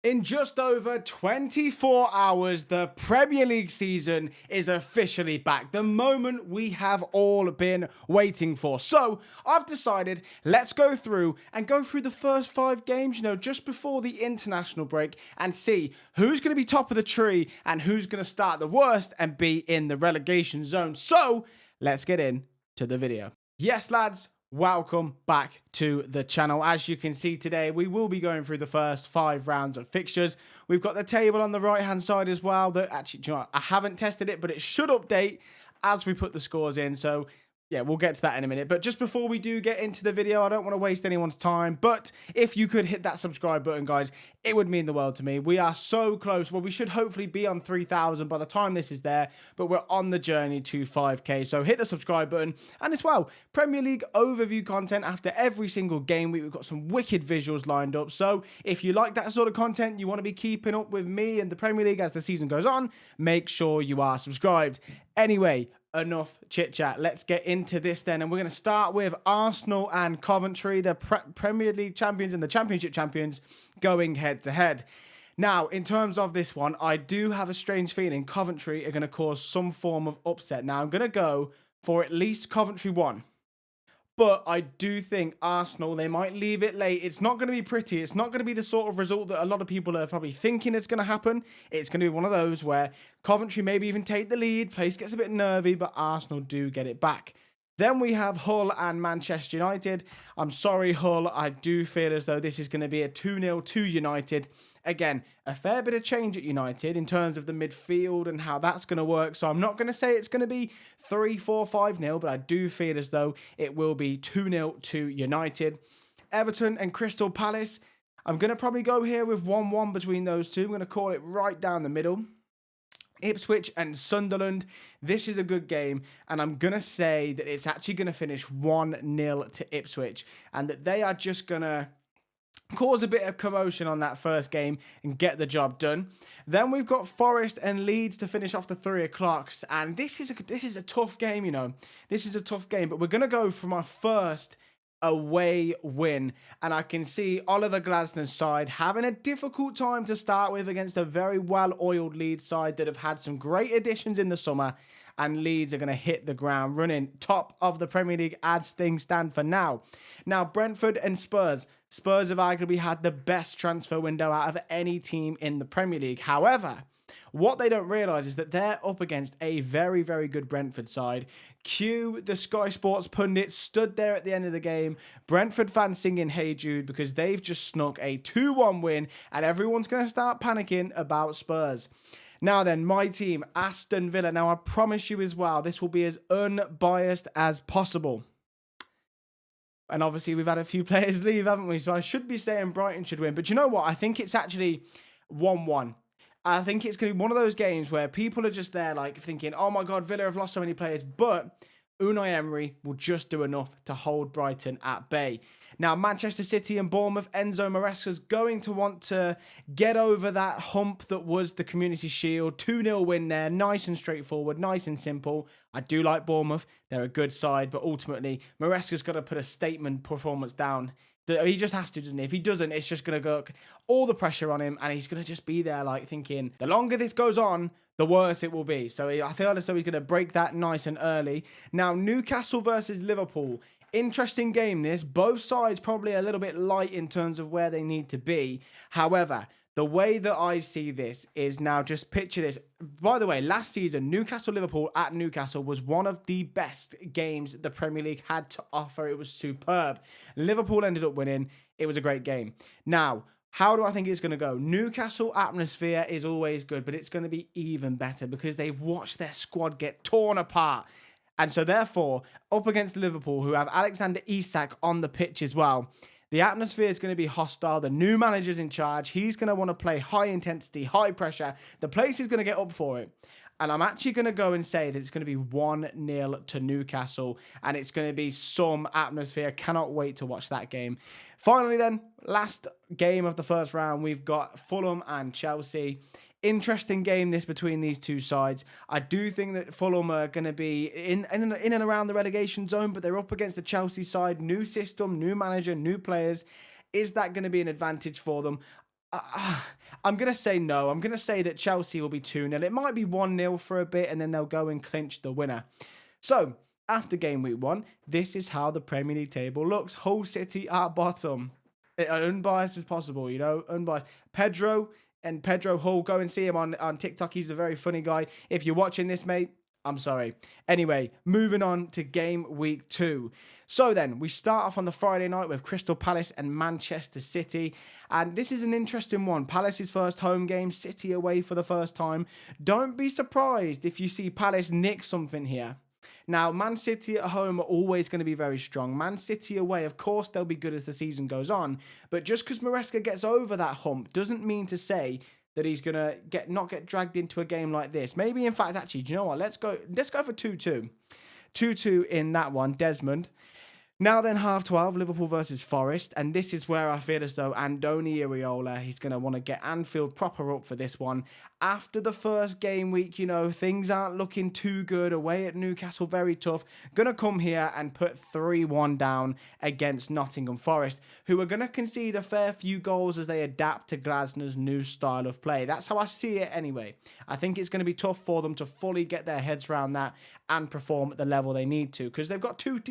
In just over 24 hours, the Premier League season is officially back. The moment we have all been waiting for. So I've decided let's go through the first 5 games, just before the international break and see who's going to be top of the tree and who's going to start the worst and be in the relegation zone. So let's get into the video. Yes, lads. Welcome back to the channel. As you can see today, we will be going through the first 5 rounds of fixtures. We've got the table on the right-hand side as well. That actually, do you know what? I haven't tested it, but it should update as we put the scores in. So yeah, we'll get to that in a minute. But just before we do get into the video, I don't want to waste anyone's time. But if you could hit that subscribe button, guys, it would mean the world to me. We are so close. Well, we should hopefully be on 3,000 by the time this is there. But we're on the journey to 5K. So hit the subscribe button. And as well, Premier League overview content after every single game week. We've got some wicked visuals lined up. So if you like that sort of content, you want to be keeping up with me and the Premier League as the season goes on, make sure you are subscribed. Anyway, enough chit chat. Let's get into this then. And we're going to start with Arsenal and Coventry, the Premier League champions and the Championship champions, going head to head. Now, in terms of this one, I do have a strange feeling Coventry are going to cause some form of upset. Now, I'm going to go for at least Coventry 1. But I do think Arsenal, they might leave it late. It's not going to be pretty. It's not going to be the sort of result that a lot of people are probably thinking it's going to happen. It's going to be one of those where Coventry maybe even take the lead. Place gets a bit nervy, but Arsenal do get it back. Then we have Hull and Manchester United. I'm sorry, Hull. I do feel as though this is going to be a 2-0 to United. Again, a fair bit of change at United in terms of the midfield and how that's going to work. So I'm not going to say it's going to be 3-4, 5-0, but I do feel as though it will be 2-0 to United. Everton and Crystal Palace. I'm going to probably go here with 1-1 between those two. I'm going to call it right down the middle. Ipswich and Sunderland. This is a good game, and I'm going to say that it's actually going to finish 1-0 to Ipswich, and that they are just going to cause a bit of commotion on that first game and get the job done. Then we've got Forest and Leeds to finish off the 3 o'clocks, and this is a tough game, This is a tough game, but we're going to go for my first away win, and I can see Oliver Glasner's side having a difficult time to start with against a very well-oiled Leeds side that have had some great additions in the summer, and Leeds are going to hit the ground running top of the Premier League as things stand for now. Now, Brentford and Spurs. Spurs have arguably had the best transfer window out of any team in the Premier League. However, what they don't realise is that they're up against a very, very good Brentford side. Cue the Sky Sports pundits stood there at the end of the game. Brentford fans singing Hey Jude because they've just snuck a 2-1 win and everyone's going to start panicking about Spurs. Now then, my team, Aston Villa. Now, I promise you as well, this will be as unbiased as possible. And obviously, we've had a few players leave, haven't we? So I should be saying Brighton should win. But you know what? I think it's actually 1-1. I think it's going to be one of those games where people are just there like thinking, oh my God, Villa have lost so many players. But Unai Emery will just do enough to hold Brighton at bay. Now, Manchester City and Bournemouth, Enzo Maresca's going to want to get over that hump that was the Community Shield. 2-0 win there. Nice and straightforward. Nice and simple. I do like Bournemouth. They're a good side. But ultimately, Maresca's got to put a statement performance down. He just has to, doesn't he? If he doesn't, it's just going to go all the pressure on him, and he's going to just be there like thinking, the longer this goes on, the worse it will be. So I feel as though he's going to break that nice and early. Now, Newcastle versus Liverpool. Interesting game this. Both sides probably a little bit light in terms of where they need to be. However, the way that I see this is now, just picture this. By the way, last season, Newcastle-Liverpool at Newcastle was one of the best games the Premier League had to offer. It was superb. Liverpool ended up winning. It was a great game. Now, how do I think it's going to go? Newcastle atmosphere is always good, but it's going to be even better because they've watched their squad get torn apart. And so therefore, up against Liverpool, who have Alexander Isak on the pitch as well, the atmosphere is going to be hostile. The new manager's in charge. He's going to want to play high intensity, high pressure. The place is going to get up for it. And I'm actually going to go and say that it's going to be 1-0 to Newcastle. And it's going to be some atmosphere. Cannot wait to watch that game. Finally then, last game of the first round, we've got Fulham and Chelsea. Interesting game this between these two sides. I do think that Fulham are going to be in and around the relegation zone, but they're up against the Chelsea side. New system, new manager, new players. Is that going to be an advantage for them? I'm going to say no. I'm going to say that Chelsea will be 2-0. It might be 1-0 for a bit, and then they'll go and clinch the winner. So, after game week 1, this is how the Premier League table looks. Hull City at bottom. Unbiased as possible, you know, unbiased. Pedro Hull, go and see him on TikTok. He's a very funny guy. If you're watching this, mate, I'm sorry. Anyway, moving on to game week 2. So then, we start off on the Friday night with Crystal Palace and Manchester City. And this is an interesting one. Palace's first home game, City away for the first time. Don't be surprised if you see Palace nick something here. Now, Man City at home are always going to be very strong. Man City away, of course, they'll be good as the season goes on. But just because Maresca gets over that hump doesn't mean to say that he's going to not get dragged into a game like this. Maybe, in fact, actually, do you know what? Let's go for 2-2. 2-2 in that one, Desmond. Now then, 12:30, Liverpool versus Forest. And this is where I feel as though Andoni Iraola, he's going to want to get Anfield proper up for this one. After the first game week, you know, things aren't looking too good. Away at Newcastle, very tough. Going to come here and put 3-1 down against Nottingham Forest, who are going to concede a fair few goals as they adapt to Glasner's new style of play. That's how I see it anyway. I think it's going to be tough for them to fully get their heads around that and perform at the level they need to, because they've got two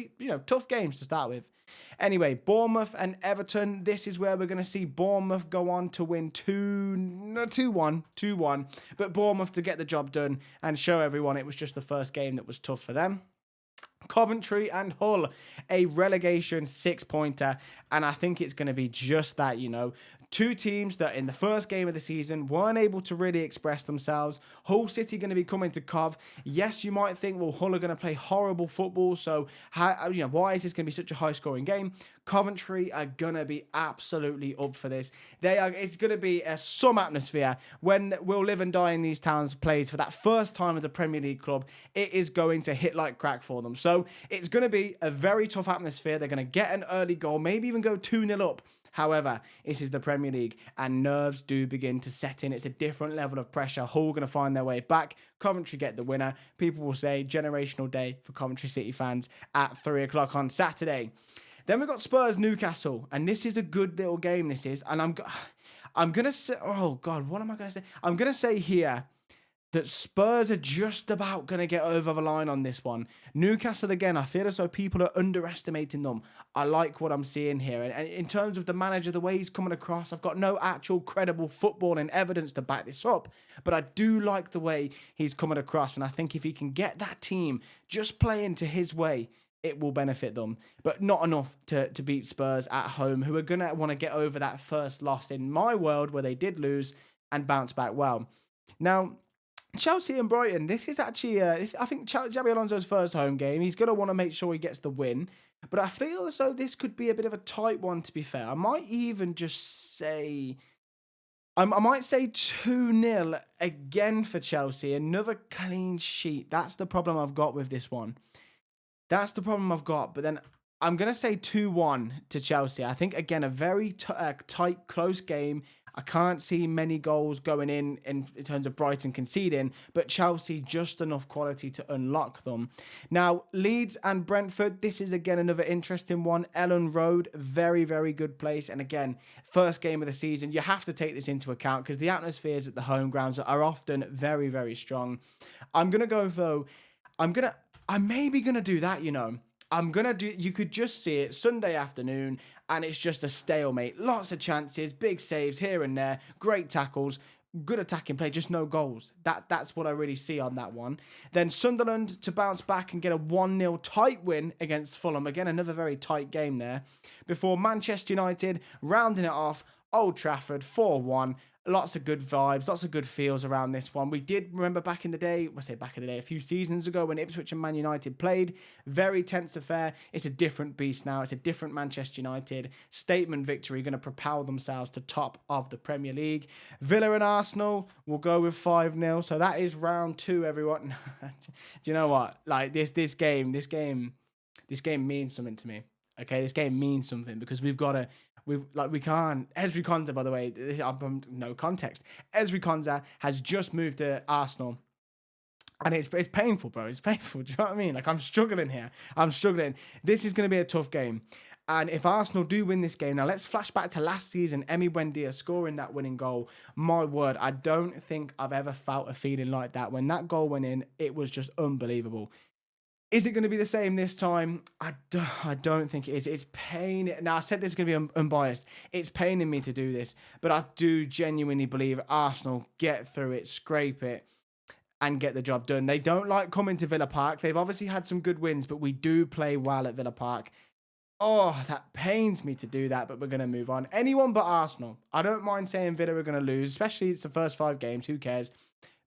tough games to start with. Anyway, Bournemouth and Everton. This is where we're going to see Bournemouth go on to win 2-1. But Bournemouth to get the job done and show everyone it was just the first game that was tough for them. Coventry and Hull, a relegation 6-pointer. And I think it's going to be just that, you know. Two teams that in the first game of the season weren't able to really express themselves. Hull City going to be coming to Cov. Yes, you might think, well, Hull are going to play horrible football, so why is this going to be such a high-scoring game? Coventry are going to be absolutely up for this. It's going to be some atmosphere when We'll Live and Die in These Towns plays for that first time as a Premier League club. It is going to hit like crack for them. So it's going to be a very tough atmosphere. They're going to get an early goal, maybe even go 2-0 up. However, this is the Premier League and nerves do begin to set in. It's a different level of pressure. Hull going to find their way back. Coventry get the winner. People will say generational day for Coventry City fans at 3 o'clock on Saturday. Then we've got Spurs Newcastle, and this is a good little game, this is. And I'm going to say, oh God, what am I going to say? I'm going to say here that Spurs are just about going to get over the line on this one. Newcastle, again, I feel as though people are underestimating them. I like what I'm seeing here. And in terms of the manager, the way he's coming across, I've got no actual credible footballing evidence to back this up. But I do like the way he's coming across. And I think if he can get that team just playing to his way, it will benefit them. But not enough to beat Spurs at home, who are going to want to get over that first loss in my world where they did lose and bounce back well. Now, Chelsea and Brighton, this is actually, I think Xabi Alonso's first home game. He's going to want to make sure he gets the win. But I feel as though this could be a bit of a tight one, to be fair. I might even just say, I might say 2-0 again for Chelsea. Another clean sheet. That's the problem I've got with this one. That's the problem I've got. But then I'm going to say 2-1 to Chelsea. I think, again, a very tight, close game. I can't see many goals going in terms of Brighton conceding, but Chelsea just enough quality to unlock them. Now, Leeds and Brentford, this is again another interesting one. Ellen Road, very, very good place. And again, first game of the season, you have to take this into account because the atmospheres at the home grounds are often very, very strong. I'm going to go, though, I'm maybe going to do that, you know. You could just see it Sunday afternoon and it's just a stalemate. Lots of chances, big saves here and there, great tackles, good attacking play, just no goals. That's what I really see on that one. Then Sunderland to bounce back and get a 1-0 tight win against Fulham. Again, another very tight game there. Before Manchester United rounding it off, Old Trafford 4-1. Lots of good vibes, lots of good feels around this one. We did remember back in the day, a few seasons ago when Ipswich and Man United played. Very tense affair. It's a different beast now. It's a different Manchester United. Statement victory, going to propel themselves to top of the Premier League. Villa and Arsenal will go with 5-0. So that is round 2, everyone. Do you know what? Like this game means something to me. Okay, this game means something because we can't. Ezri Konsa, by the way, no context. Ezri Konsa has just moved to Arsenal. And it's painful, bro. It's painful. Do you know what I mean? Like, I'm struggling here. I'm struggling. This is going to be a tough game. And if Arsenal do win this game, now let's flash back to last season, Emi Buendia scoring that winning goal. My word, I don't think I've ever felt a feeling like that. When that goal went in, it was just unbelievable. Is it going to be the same this time? I don't think it is. It's pain. Now, I said this is going to be unbiased. It's paining me to do this, but I do genuinely believe Arsenal get through it, scrape it, and get the job done. They don't like coming to Villa Park. They've obviously had some good wins, but we do play well at Villa Park. Oh, that pains me to do that, but we're going to move on. Anyone but Arsenal. I don't mind saying Villa are going to lose, especially it's the first 5 games. Who cares?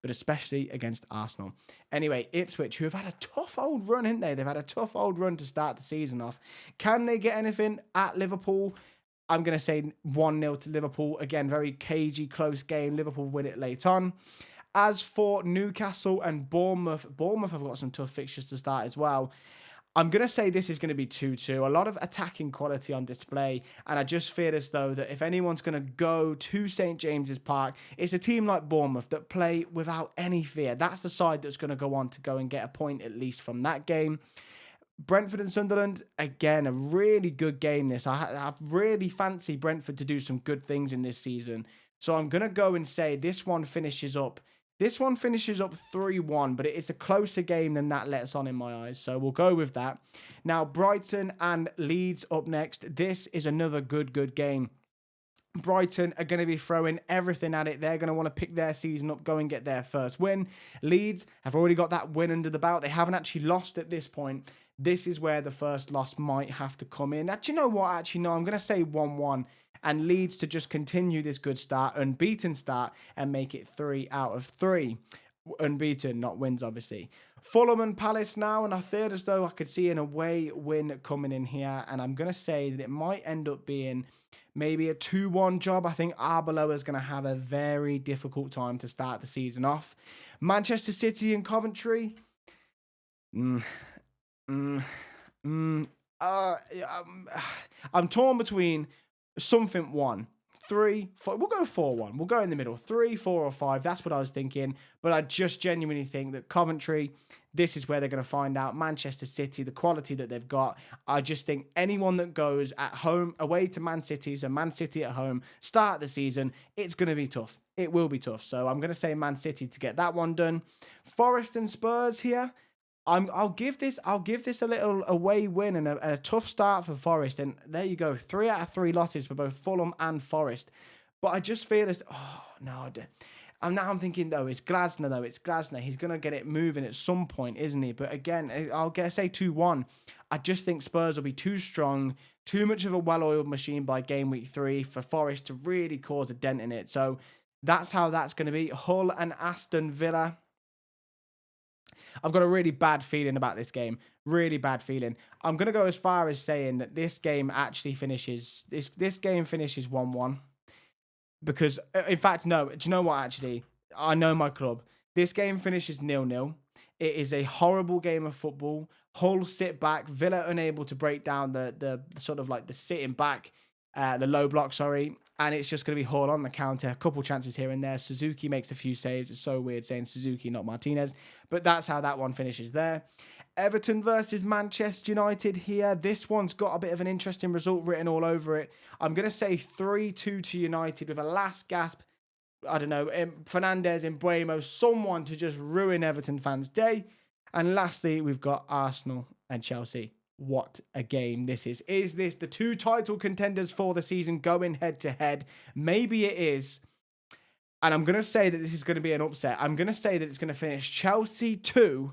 But especially against Arsenal. Anyway, Ipswich, who have had a tough old run, haven't they? They've had a tough old run to start the season off. Can they get anything at Liverpool? I'm going to say 1-0 to Liverpool. Again, very cagey, close game. Liverpool win it late on. As for Newcastle and Bournemouth have got some tough fixtures to start as well. I'm going to say this is going to be 2-2. A lot of attacking quality on display. And I just feel as though that if anyone's going to go to St. James's Park, it's a team like Bournemouth that play without any fear. That's the side that's going to go on to go and get a point at least from that game. Brentford and Sunderland, again, a really good game this. I really fancy Brentford to do some good things in this season. So I'm going to go and say this one finishes up 3-1, but it's a closer game than that lets on in my eyes. So we'll go with that. Now, Brighton and Leeds up next. This is another good game. Brighton are going to be throwing everything at it. They're going to want to pick their season up, go and get their first win. Leeds have already got that win under the belt. They haven't actually lost at this point. This is where the first loss might have to come in. Actually, you know what? Actually, no, I'm going to say 1-1. And Leeds to just continue this good start, unbeaten start, and make it 3 out of 3. Unbeaten, not wins, obviously. Fulham and Palace now, and I feel as though I could see an away win coming in here, and I'm going to say that it might end up being maybe a 2-1 job. I think Arbeloa is going to have a very difficult time to start the season off. Manchester City and Coventry. I'm torn between something 1, 3, 4. We'll go 4-1. We'll go in the middle. 3, 4, or 5. That's what I was thinking. But I just genuinely think that Coventry, this is where they're going to find out. Manchester City, the quality that they've got. I just think anyone that goes at home, away to Man City, so Man City at home, start the season, it's going to be tough. It will be tough. So I'm going to say Man City to get that one done. Forest and Spurs here. I'll give this a little away win and a tough start for Forest. And there you go, 3 out of 3 losses for both Fulham and Forest. But I just feel as I'm thinking it's Glasner. He's gonna get it moving at some point, isn't he? But again, say 2-1. I just think Spurs will be too strong, too much of a well-oiled machine by game week 3 for Forest to really cause a dent in it. So that's how that's going to be. Hull and Aston Villa. I've got a really bad feeling about this game. Really bad feeling. I'm going to go as far as saying that this game actually finishes... This game finishes 1-1. Because, in fact, no. Do you know what, actually? I know my club. This game finishes 0-0. It is a horrible game of football. Hull sit back. Villa unable to break down the sort of like the sitting back, the low block, sorry. And it's just going to be Hull on the counter. A couple chances here and there. Suzuki makes a few saves. It's so weird saying Suzuki, not Martinez. But that's how that one finishes there. Everton versus Manchester United here. This one's got a bit of an interesting result written all over it. I'm going to say 3-2 to United with a last gasp. I don't know, Fernandes, Embuemo, someone to just ruin Everton fans' day. And lastly, we've got Arsenal and Chelsea. What a game this is. Is this the 2 title contenders for the season going head to head? Maybe it is. And I'm going to say that this is going to be an upset. I'm going to say that it's going to finish Chelsea 2,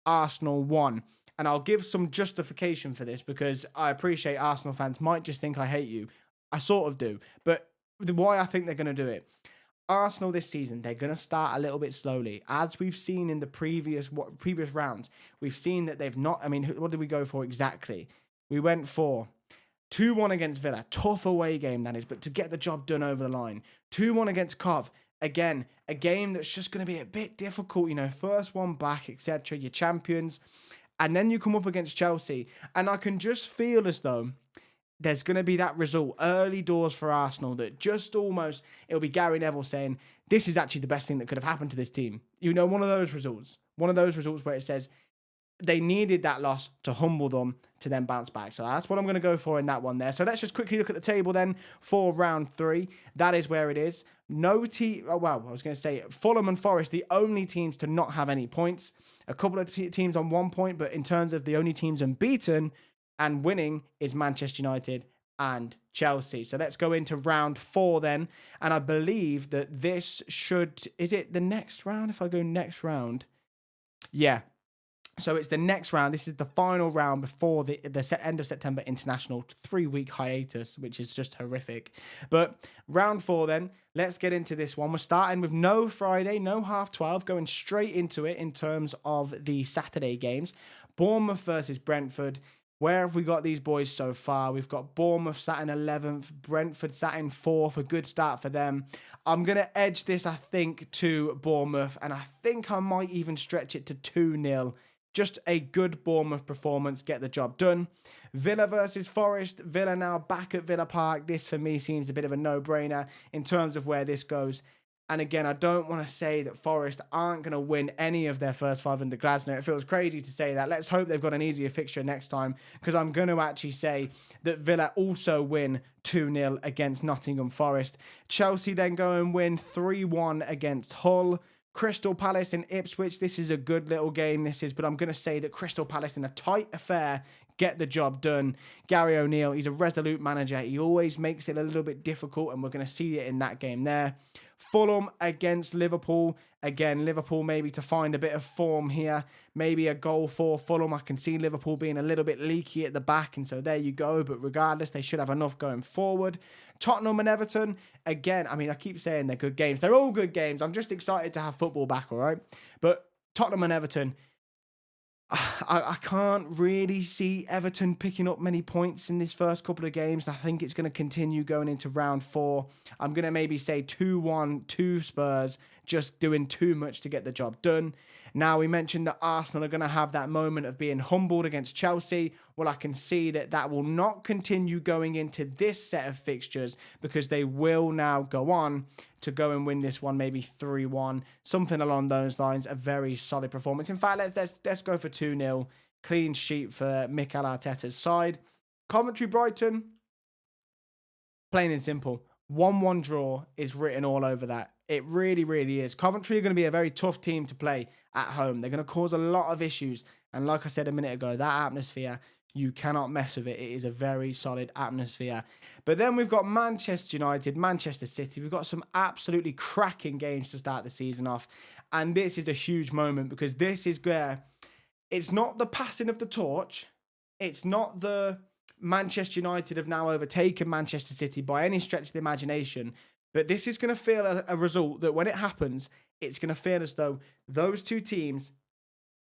Arsenal 1. And I'll give some justification for this because I appreciate Arsenal fans might just think I hate you. I sort of do. But why I think they're going to do it. Arsenal this season, they're going to start a little bit slowly. As we've seen in the previous rounds, we've seen that they've not... I mean, what did we go for exactly? We went for 2-1 against Villa. Tough away game, that is, but to get the job done over the line. 2-1 against Cov. Again, a game that's just going to be a bit difficult. You know, first one back, etc. You're champions. And then you come up against Chelsea. And I can just feel as though there's going to be that result early doors for Arsenal that just almost, it'll be Gary Neville saying, this is actually the best thing that could have happened to this team. You know, one of those results where it says they needed that loss to humble them to then bounce back. So that's what I'm going to go for in that one there. So let's just quickly look at the table then for round 3. That is where it is. No team, I was going to say Fulham and Forest, the only teams to not have any points. A couple of teams on 1 point, but in terms of the only teams unbeaten and winning is Manchester United and Chelsea. So let's go into round 4 then. And I believe that this should, is it the next round? If I go next round, yeah. So it's the next round. This is the final round before the end of September international 3-week hiatus, which is just horrific. But round 4 then, let's get into this one. We're starting with no Friday, no half 12, going straight into it in terms of the Saturday games. Bournemouth versus Brentford. Where have we got these boys so far? We've got Bournemouth sat in 11th, Brentford sat in 4th, a good start for them. I'm going to edge this, I think, to Bournemouth, and I think I might even stretch it to 2-0. Just a good Bournemouth performance, get the job done. Villa versus Forest. Villa now back at Villa Park. This, for me, seems a bit of a no-brainer in terms of where this goes. And again, I don't want to say that Forest aren't going to win any of their first 5 under Glasner. It feels crazy to say that. Let's hope they've got an easier fixture next time, because I'm going to actually say that Villa also win 2-0 against Nottingham Forest. Chelsea then go and win 3-1 against Hull. Crystal Palace and Ipswich. This is a good little game, but I'm going to say that Crystal Palace in a tight affair get the job done. Gary O'Neill, he's a resolute manager. He always makes it a little bit difficult, and we're going to see it in that game there. Fulham against Liverpool. Again, Liverpool maybe to find a bit of form here. Maybe a goal for Fulham. I can see Liverpool being a little bit leaky at the back, and so there you go. But regardless, they should have enough going forward. Tottenham and Everton. Again, I mean, I keep saying they're good games. They're all good games. I'm just excited to have football back, all right? But Tottenham and Everton, I can't really see Everton picking up many points in this first couple of games. I think it's going to continue going into round 4. I'm going to maybe say 2-1 to Spurs, just doing too much to get the job done. Now, we mentioned that Arsenal are going to have that moment of being humbled against Chelsea. Well, I can see that will not continue going into this set of fixtures, because they will now go on to go and win this one, maybe 3-1, something along those lines. A very solid performance. In fact, let's go for 2-0. Clean sheet for Mikel Arteta's side. Coventry Brighton, plain and simple. 1-1 draw is written all over that. It really, really is. Coventry are going to be a very tough team to play at home. They're going to cause a lot of issues. And like I said a minute ago, that atmosphere, you cannot mess with it. It is a very solid atmosphere. But then we've got Manchester United, Manchester City. We've got some absolutely cracking games to start the season off. And this is a huge moment, because this is where it's not the passing of the torch. It's not the Manchester United have now overtaken Manchester City by any stretch of the imagination. But this is going to feel a result that when it happens, it's going to feel as though those two teams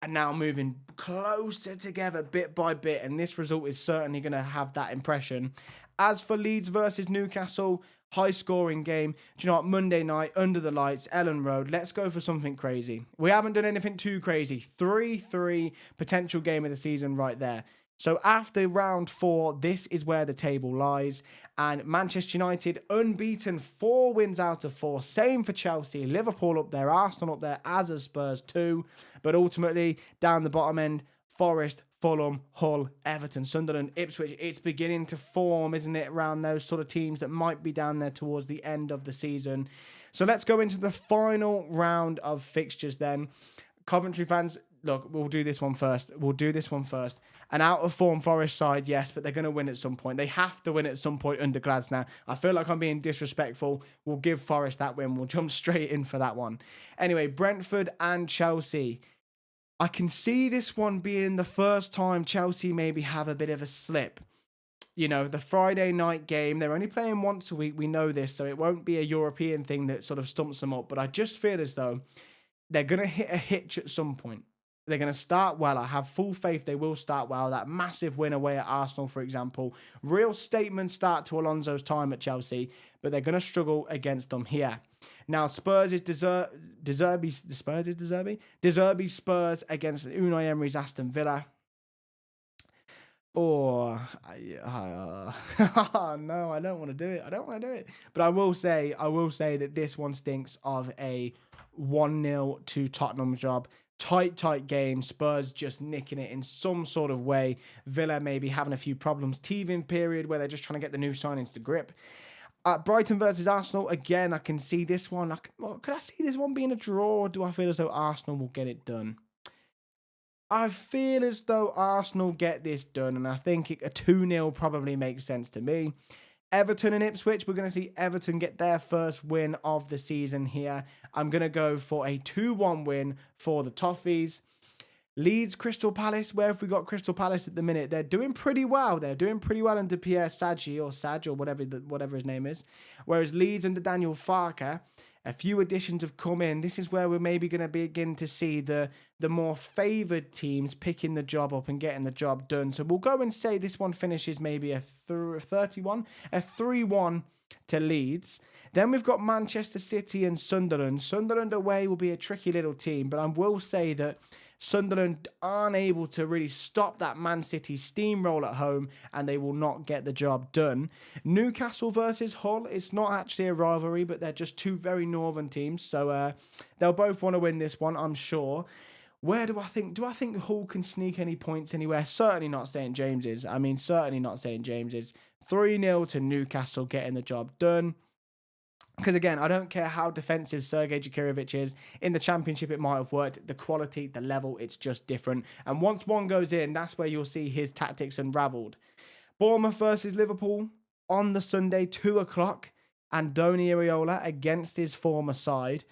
are now moving closer together bit by bit. And this result is certainly going to have that impression. As for Leeds versus Newcastle, high scoring game. Do you know what? Monday night, under the lights, Ellen Road. Let's go for something crazy. We haven't done anything too crazy. 3-3 potential game of the season right there. So after round 4, this is where the table lies. And Manchester United unbeaten, 4 wins out of 4. Same for Chelsea, Liverpool up there, Arsenal up there, as are Spurs too. But ultimately, down the bottom end, Forest, Fulham, Hull, Everton, Sunderland, Ipswich. It's beginning to form, isn't it, around those sort of teams that might be down there towards the end of the season. So let's go into the final round of fixtures then. Coventry fans, look, we'll do this one first. An out-of-form Forest side, yes, but they're going to win at some point. They have to win at some point under Glasner. I feel like I'm being disrespectful. We'll give Forest that win. We'll jump straight in for that one. Anyway, Brentford and Chelsea. I can see this one being the first time Chelsea maybe have a bit of a slip. You know, the Friday night game, they're only playing once a week. We know this, so it won't be a European thing that sort of stumps them up. But I just feel as though they're going to hit a hitch at some point. They're going to start well. I have full faith they will start well. That massive win away at Arsenal, for example. Real statement start to Alonso's time at Chelsea, but they're going to struggle against them here. Now, Spurs is Spurs against Unai Emery's Aston Villa. Or no, I don't want to do it. I don't want to do it. But I will say that this one stinks of a 1-0 to Tottenham job. Tight game. Spurs just nicking it in some sort of way. Villa maybe having a few problems. Teething period where they're just trying to get the new signings to grip. Brighton versus Arsenal. Again, I can see this one. Could I see this one being a draw? Or do I feel as though Arsenal will get it done? I feel as though Arsenal get this done, and I think a 2-0 probably makes sense to me. Everton and Ipswich, we're going to see Everton get their first win of the season here. I'm going to go for a 2-1 win for the Toffees. Leeds, Crystal Palace. Where have we got Crystal Palace at the minute? They're doing pretty well. They're doing pretty well under Pierre Sadji or Sadge or whatever his name is. Whereas Leeds under Daniel Farke, a few additions have come in. This is where we're maybe going to begin to see the more favoured teams picking the job up and getting the job done. So we'll go and say this one finishes maybe a 3-1 to Leeds. Then we've got Manchester City and Sunderland. Sunderland away will be a tricky little team, but I will say that Sunderland aren't able to really stop that Man City steamroll at home, and they will not get the job done. Newcastle versus Hull. It's not actually a rivalry, but they're just two very northern teams, so they'll both want to win this one, I'm sure. Where do I think Hull can sneak any points anywhere? Certainly not St. James's. Certainly not St. James's. 3-0 to Newcastle getting the job done. Because again, I don't care how defensive Sergei Djurkovic is. In the Championship, it might have worked. The quality, the level, it's just different. And once one goes in, that's where you'll see his tactics unravelled. Bournemouth versus Liverpool on the Sunday, 2 o'clock. Andoni Iraola against his former side.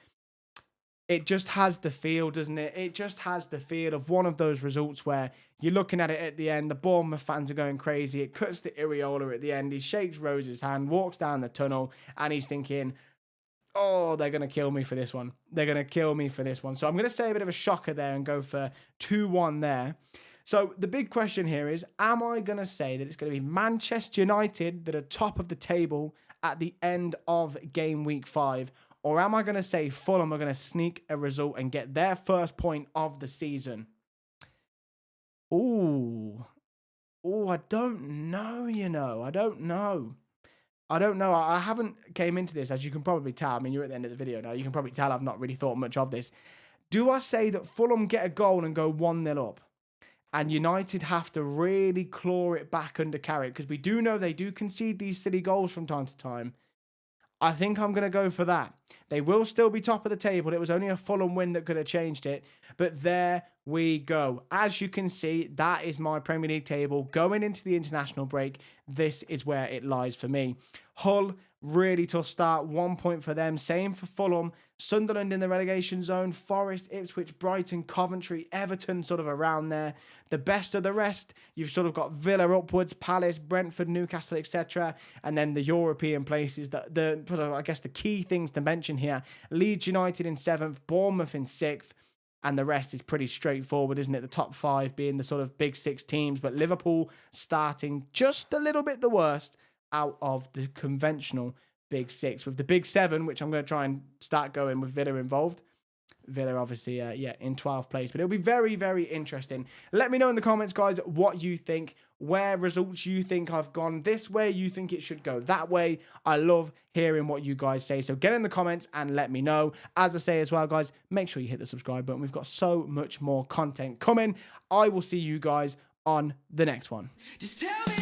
It just has the feel, doesn't it? It just has the feel of one of those results where you're looking at it at the end, the Bournemouth fans are going crazy. It cuts to Iraola at the end. He shakes Rose's hand, walks down the tunnel, and he's thinking, oh, they're going to kill me for this one. They're going to kill me for this one. So I'm going to say a bit of a shocker there and go for 2-1 there. So the big question here is, am I going to say that it's going to be Manchester United that are top of the table at the end of game week 5? Or am I going to say Fulham are going to sneak a result and get their first point of the season? Ooh, I don't know, I don't know. I haven't came into this, as you can probably tell. You're at the end of the video now. You can probably tell I've not really thought much of this. Do I say that Fulham get a goal and go 1-0 up? And United have to really claw it back under Carrick? Because we do know they do concede these silly goals from time to time. I think I'm going to go for that. They will still be top of the table. It was only a Fulham win that could have changed it. But there we go. As you can see, that is my Premier League table. Going into the international break, this is where it lies for me. Hull, really tough start. 1 point for them. Same for Fulham. Sunderland in the relegation zone. Forest, Ipswich, Brighton, Coventry, Everton sort of around there. The best of the rest, you've sort of got Villa upwards, Palace, Brentford, Newcastle, etc. And then the European places, I guess the key things to mention here. Leeds United in 7th, Bournemouth in 6th. And the rest is pretty straightforward, isn't it? The top 5 being the sort of big 6 teams. But Liverpool starting just a little bit the worst out of the conventional big 6, with the big 7, which I'm going to try and start going with Villa involved. Villa obviously, in 12th place. But it'll be very, very interesting. Let me know in the comments, guys, what you think, where results you think I've gone this way, you think it should go that way. I love hearing what you guys say. So get in the comments and let me know. As I say as well, guys, make sure you hit the subscribe button. We've got so much more content coming. I will see you guys on the next one. Just tell me.